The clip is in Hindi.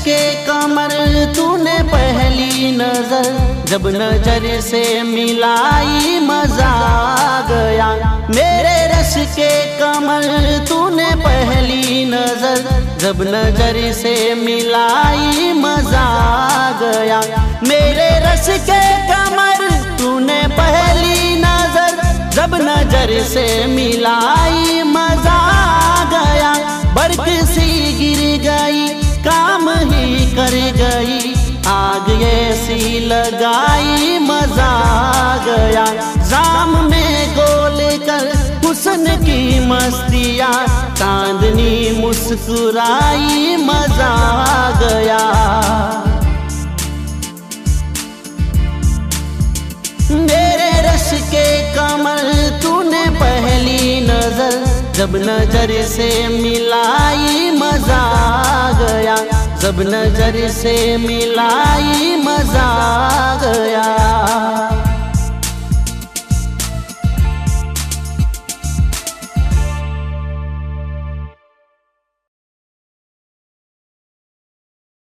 के कमर तूने पहली नजर जब नजर से मिलाई मजा आ गया। मेरे रस के कमर तूने पहली नजर जब नजर से मिलाई मजा आ गया। मेरे रस के कमर तूने पहली नजर जब नजर से मिलाई मजा आ गया। बरक सी गिर गई काम ही कर गई, आग ऐसी लगाई मजा आ गया। जाम में गोल कर हुस्न की मस्तियाँ, चांदनी मुस्कुराई मजा आ गया। मेरे रस के कमर तूने पहली नजर जब नजर से मिलाई मजा आ गया। जब नजर से मिलाई मजा